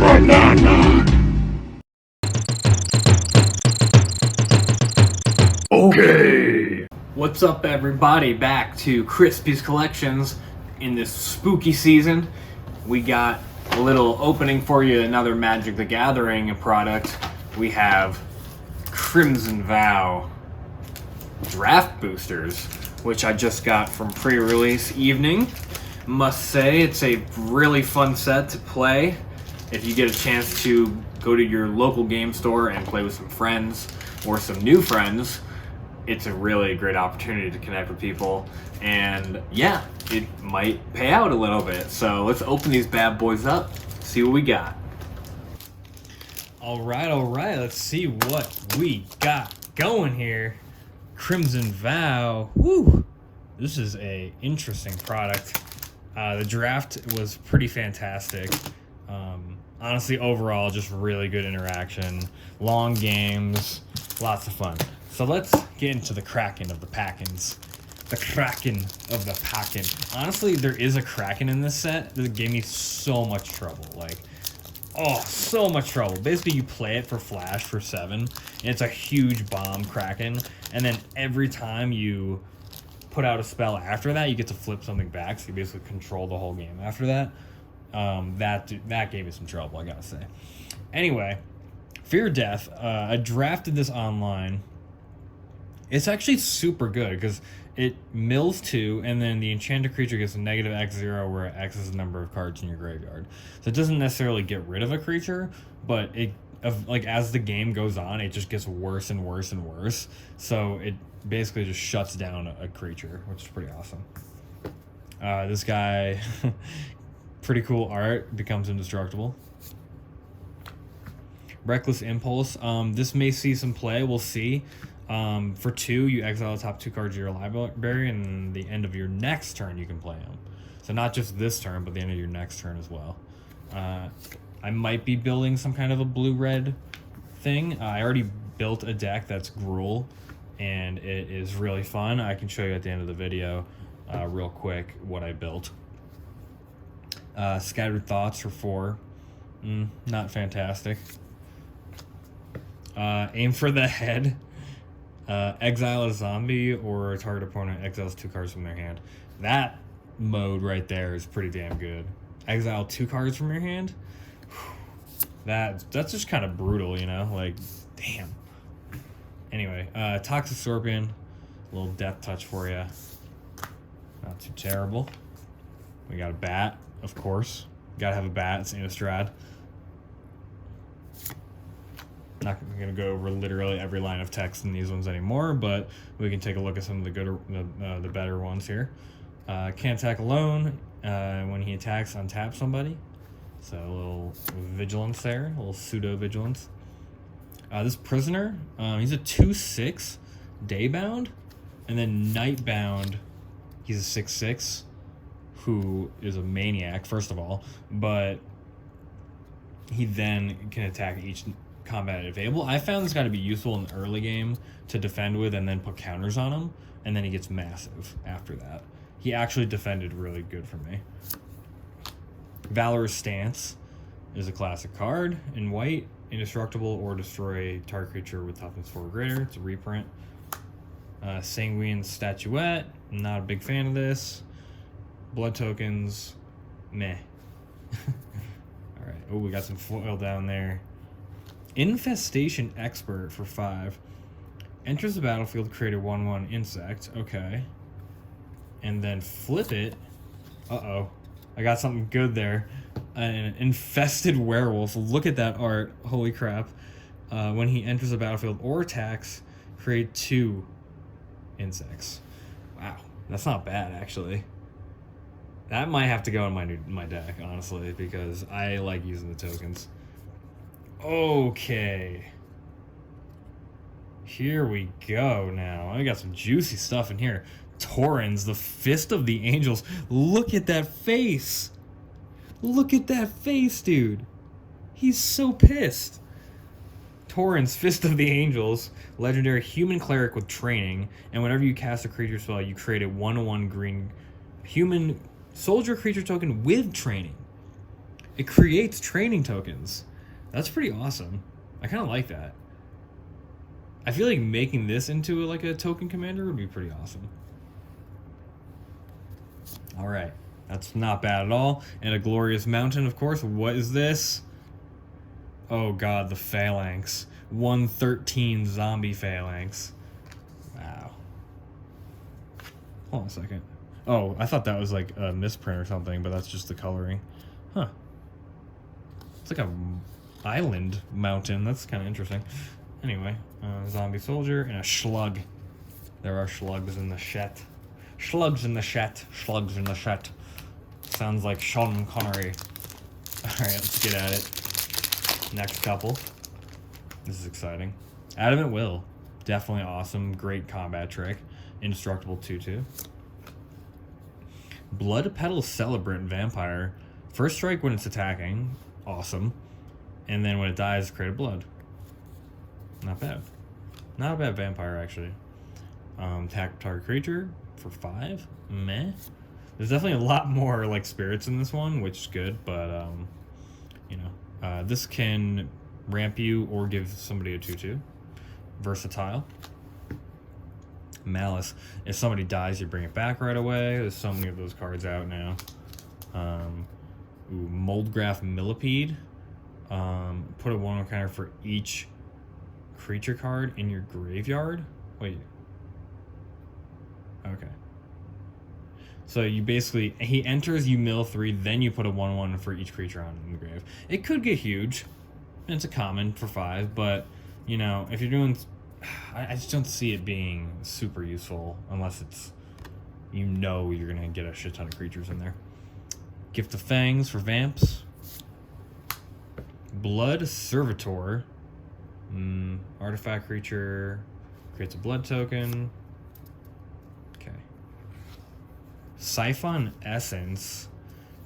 Banana. Okay. What's up, everybody? Back to Crispy's Collections. In this spooky season, we got a little opening for you, another Magic the Gathering product. We have Crimson Vow draft boosters, which I just got from pre-release evening. Must say, it's a really fun set to play if you get a chance to go to your local game store and play with some friends or some new friends. It's a really great opportunity to connect with people, and yeah, it might pay out a little bit. So let's open these bad boys up, see what we got. All right, let's see what we got going here. Crimson Vow. Woo! This is a interesting product. The draft was pretty fantastic. Honestly, overall, just really good interaction. Long games, lots of fun. So let's get into the Kraken of the Packins. The Kraken of the Packin. Honestly, there is a Kraken in this set that gave me so much trouble. Like, oh, so much trouble. Basically, you play it for flash for 7, and it's a huge bomb Kraken. And then every time you put out a spell after that, you get to flip something back, so you basically control the whole game after that. That gave me some trouble, I gotta say. Anyway, Fear Death. I drafted this online. It's actually super good because it mills 2, and then the enchanted creature gets a negative X0, where X is the number of cards in your graveyard. So it doesn't necessarily get rid of a creature, but as the game goes on, it just gets worse and worse and worse. So it basically just shuts down a creature, which is pretty awesome. This guy, pretty cool art, becomes indestructible. Reckless Impulse. This may see some play. We'll see. For 2, you exile the top 2 cards of your library, and the end of your next turn you can play them. So not just this turn, but the end of your next turn as well. I might be building some kind of a blue-red thing. I already built a deck that's Gruul, and it is really fun. I can show you at the end of the video real quick what I built. Scattered Thoughts for 4. Not fantastic. Aim for the Head. Exile a zombie, or a target opponent exiles 2 cards from their hand. That mode right there is pretty damn good. Exile 2 cards from your hand? That's just kind of brutal, you know? Like, damn. Anyway, Toxic Scorpion. A little death touch for you. Not too terrible. We got a bat, of course. Gotta have a bat. It's Innistrad. Not going to go over literally every line of text in these ones anymore, but we can take a look at some of the better ones here. Can't attack alone. When he attacks, untap somebody. So a little vigilance there, a little pseudo vigilance. This Prisoner, he's a 2/6 daybound, and then nightbound, he's a 6/6, who is a maniac first of all, but he then can attack each combat available. I found this guy to be useful in the early game to defend with and then put counters on him, and then he gets massive after that. He actually defended really good for me. Valorous Stance is a classic card in white. Indestructible, or destroy target creature with toughness 4 or greater. It's a reprint. Sanguine Statuette. Not a big fan of this. Blood Tokens. Meh. Alright. Oh, we got some foil down there. Infestation Expert for 5. Enters the battlefield, create a 1/1 insect. Okay. And then flip it. Uh-oh. I got something good there. An infested werewolf. Look at that art. Holy crap. When he enters the battlefield or attacks, create 2 insects. Wow. That's not bad, actually. That might have to go in my deck, honestly, because I like using the tokens. Okay. Here we go now. I got some juicy stuff in here. Torrens, the Fist of the Angels. Look at that face. Look at that face, dude. He's so pissed. Torrens, Fist of the Angels. Legendary human cleric with training. And whenever you cast a creature spell, you create a 1/1 green human soldier creature token with training. It creates training tokens. That's pretty awesome. I kind of like that. I feel like making this into like a token commander would be pretty awesome. All right. That's not bad at all. And a glorious mountain, of course. What is this? Oh god, the phalanx. 113 zombie phalanx. Wow. Hold on a second. Oh, I thought that was like a misprint or something, but that's just the coloring. Huh. It's like a island mountain. That's kind of interesting. Anyway, zombie soldier and a slug. There are slugs in the shet. Slugs in the shet. Slugs in the shet. Sounds like Sean Connery. Alright, let's get at it. Next couple. This is exciting. Adamant Will. Definitely awesome. Great combat trick. Indestructible 2/2. Blood Petal Celebrant Vampire. First strike when it's attacking. Awesome. And then when it dies, create a blood. Not bad. Not a bad vampire, actually. Attack target creature for 5. Meh. There's definitely a lot more like spirits in this one, which is good, but you know, this can ramp you or give somebody a 2/2. Versatile. Malice. If somebody dies, you bring it back right away. There's so many of those cards out now. Moldgraph Millipede. Put a 1/1 counter for each creature card in your graveyard. Wait. Okay. So you basically, he enters, you mill 3, then you put a 1/1 for each creature on in the grave. It could get huge. It's a common for 5, but, you know, if you're doing... I just don't see it being super useful unless it's, you know, you're going to get a shit ton of creatures in there. Gift of Fangs for Vamps. Blood Servitor. Artifact creature creates a blood token. Okay. Siphon Essence.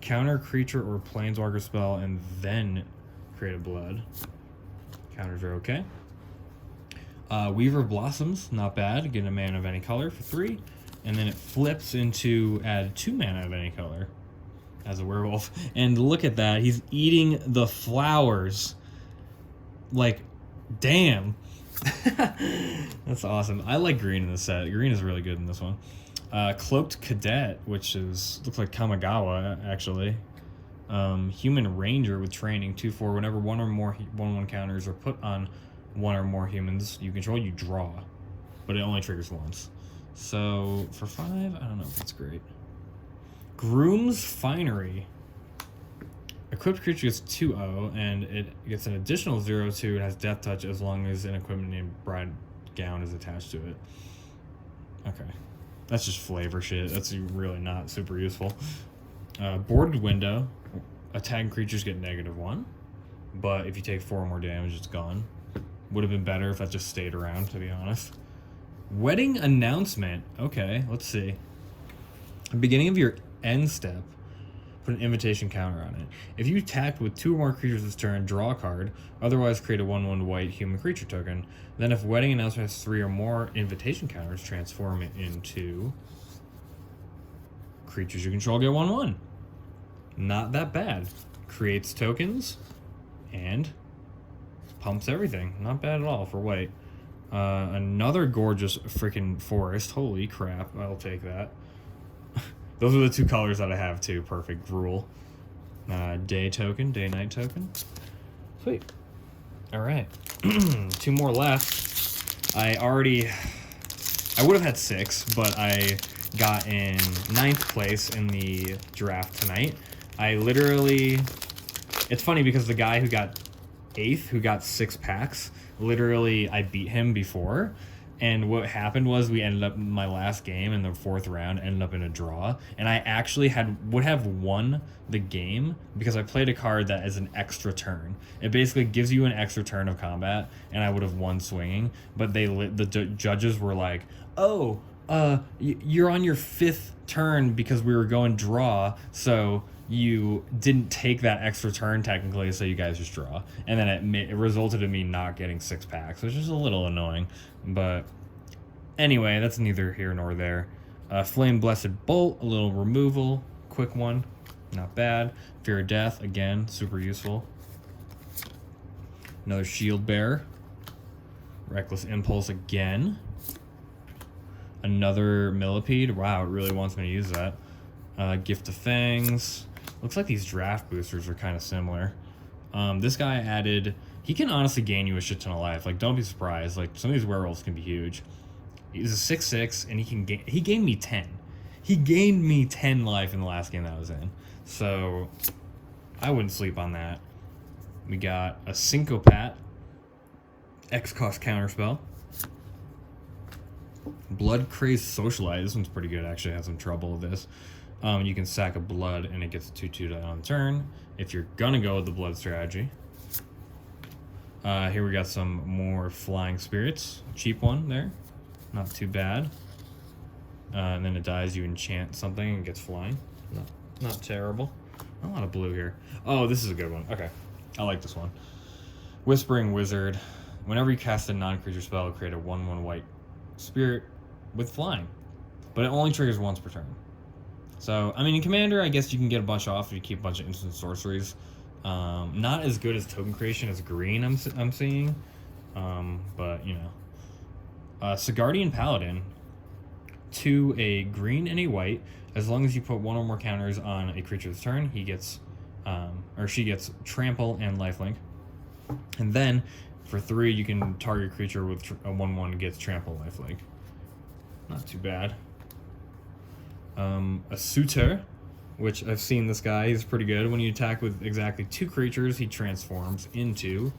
Counter creature or planeswalker spell and then create a blood. Counters are okay. Weaver Blossoms, not bad. Get a mana of any color for 3. And then it flips into add 2 mana of any color as a werewolf. And look at that. He's eating the flowers. Like, damn. That's awesome. I like green in this set. Green is really good in this one. Cloaked Cadet, which is looks like Kamigawa, actually. Human Ranger with training, 2/4. Whenever one or more 1/1 counters are put on one or more humans you control, you draw. But it only triggers once. So, for 5, I don't know if that's great. Groom's Finery. Equipped creature gets 2/0, and it gets an additional 0/2. It has Death Touch as long as an equipment named Bride Gown is attached to it. Okay. That's just flavor shit. That's really not super useful. Boarded Window. Attacking creatures get -1. But if you take 4 more damage, it's gone. Would have been better if that just stayed around, to be honest. Wedding Announcement. Okay, let's see. At the beginning of your end step, put an invitation counter on it. If you attack with 2 or more creatures this turn, draw a card. Otherwise, create a 1/1 white human creature token. Then if Wedding Announcement has 3 or more invitation counters, transform it into creatures you control get 1/1. Not that bad. Creates tokens and pumps everything. Not bad at all for white. Another gorgeous freaking forest. Holy crap. I'll take that. Those are the 2 colors that I have too. Perfect. Rule. Day token. Day night token. Sweet. Alright. 2 more left. I would have had 6, but I got in 9th place in the draft tonight. I literally... It's funny because the guy who got 8th, who got 6 packs, literally I beat him before. And what happened was we ended up, my last game in the 4th round ended up in a draw. And I actually would have won the game because I played a card that is an extra turn. It basically gives you an extra turn of combat, and I would have won swinging. But the judges were like, oh, you're on your 5th turn because we were going draw, so you didn't take that extra turn technically, so you guys just draw. And then it resulted in me not getting 6 packs, which is a little annoying. But anyway, that's neither here nor there. Flame Blessed Bolt, a little removal, quick one. Not bad. Fear of Death, again, super useful. Another Shield Bearer. Reckless Impulse again. Another Millipede. Wow, it really wants me to use that. Gift of Fangs. Looks like these draft boosters are kind of similar. This guy added... He can honestly gain you a shit ton of life. Like, don't be surprised. Like, some of these werewolves can be huge. He's a 6/6, and he gained me 10. He gained me 10 life in the last game that I was in. So, I wouldn't sleep on that. We got a Syncopat. X-Cost Counterspell. Blood Crazed Socialite. This one's pretty good. Actually, I had some trouble with this. You can sack a blood, and it gets a 2/2 on turn. If you're gonna go with the blood strategy. Here we got some more Flying Spirits. Cheap one there. Not too bad. And then it dies, you enchant something and gets flying. Not terrible. A lot of blue here. Oh, this is a good one. Okay. I like this one. Whispering Wizard. Whenever you cast a non-creature spell, create a 1/1 white spirit with flying. But it only triggers once per turn. So, I mean, in Commander, I guess you can get a bunch off if you keep a bunch of instant sorceries. Not as good as token creation as green, I'm seeing. But, you know. Sigardian Paladin. 2 a green and a white. As long as you put 1 or more counters on a creature's turn, he gets, or she gets trample and lifelink. And then, for 3, you can target a creature with a 1/1 gets trample lifelink. Not too bad. A Suitor, which I've seen this guy. He's pretty good. When you attack with exactly 2 creatures, he transforms into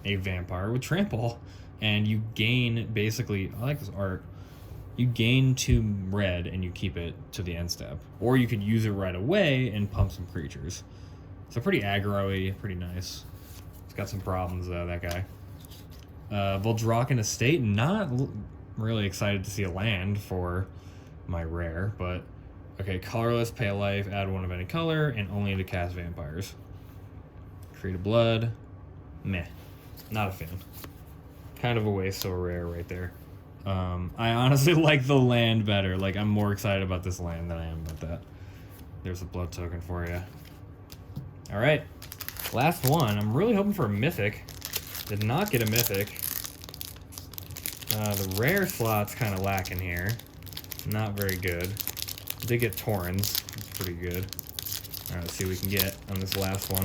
a vampire with trample. And you gain, basically, I like this art, you gain 2 red and you keep it to the end step. Or you could use it right away and pump some creatures. So pretty aggro-y, pretty nice. It's got some problems though, that guy. Voldraken Estate, not really excited to see a land for my rare, but okay, colorless, pay a life, add 1 of any color, and only to cast vampires. Create a blood, meh, not a fan. Kind of a waste of a rare right there. I honestly like the land better. Like, I'm more excited about this land than I am about that. There's a blood token for you. Alright, last one. I'm really hoping for a mythic. Did not get a mythic. The rare slot's kind of lacking here. Not very good. Did get Torrens. It's pretty good. Alright, let's see what we can get on this last one.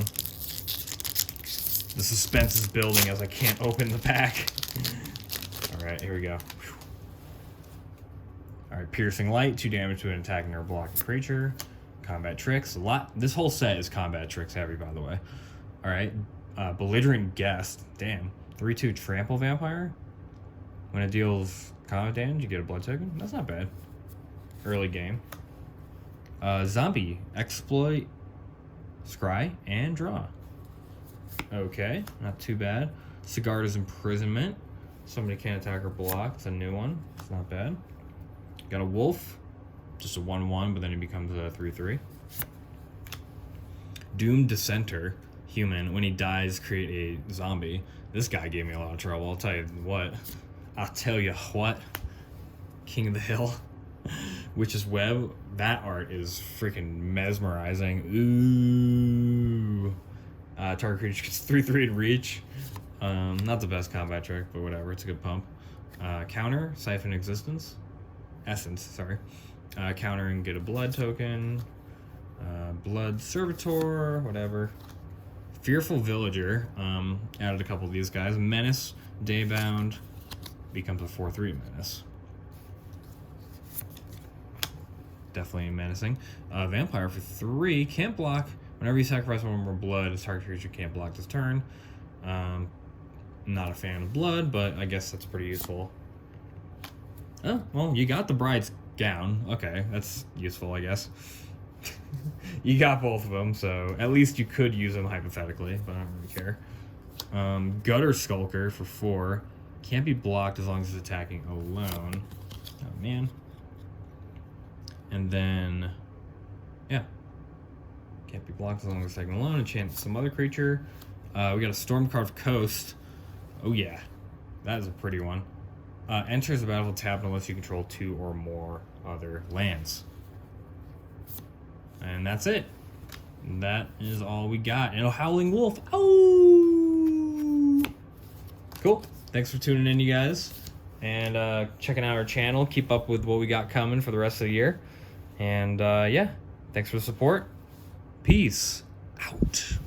The suspense is building as I can't open the pack. Alright, here we go. Alright, Piercing Light, 2 damage to an attacking or blocking creature. Combat Tricks. This whole set is Combat Tricks heavy, by the way. Alright, Belligerent Guest. Damn. 3/2 Trample Vampire. When it deals combat damage, you get a blood token. That's not bad. Early game. Zombie. Exploit. Scry. And draw. Okay, not too bad. Sigarda's Imprisonment. Somebody can't attack or block. It's a new one. It's not bad. Got a Wolf. Just a 1/1, but then it becomes a 3/3. Doomed Dissenter. Human. When he dies, create a zombie. This guy gave me a lot of trouble. I'll tell you what. King of the Hill. Witch's Web. That art is freaking mesmerizing. Ooh. Target creature gets 3/3 in reach. Not the best combat trick, but whatever. It's a good pump. Counter. Siphon Essence, sorry. Counter and get a blood token. Blood Servitor, whatever. Fearful Villager. Added a couple of these guys. Menace. Daybound. Becomes a 4/3 menace. Definitely menacing. Vampire for 3. Can't block. Whenever you sacrifice 1 more blood, this target creature can't block this turn. Not a fan of blood, but I guess that's pretty useful. Oh, well, you got the Bride's Gown. Okay, that's useful, I guess. You got both of them, so at least you could use them hypothetically, but I don't really care. Gutter Skulker for 4. Can't be blocked as long as it's attacking alone. Oh, man. And then, yeah. Can't be blocked as long as it's attacking alone. Enchant some other creature. We got a Stormcarved Coast. Oh, yeah. That is a pretty one. Enters the battlefield tapped unless you control 2 or more other lands. And that's it. that is all we got. And a howling wolf. Oh, cool. Thanks for tuning in, you guys, and checking out our channel. Keep up with what we got coming for the rest of the year. And yeah, thanks for the support. Peace out.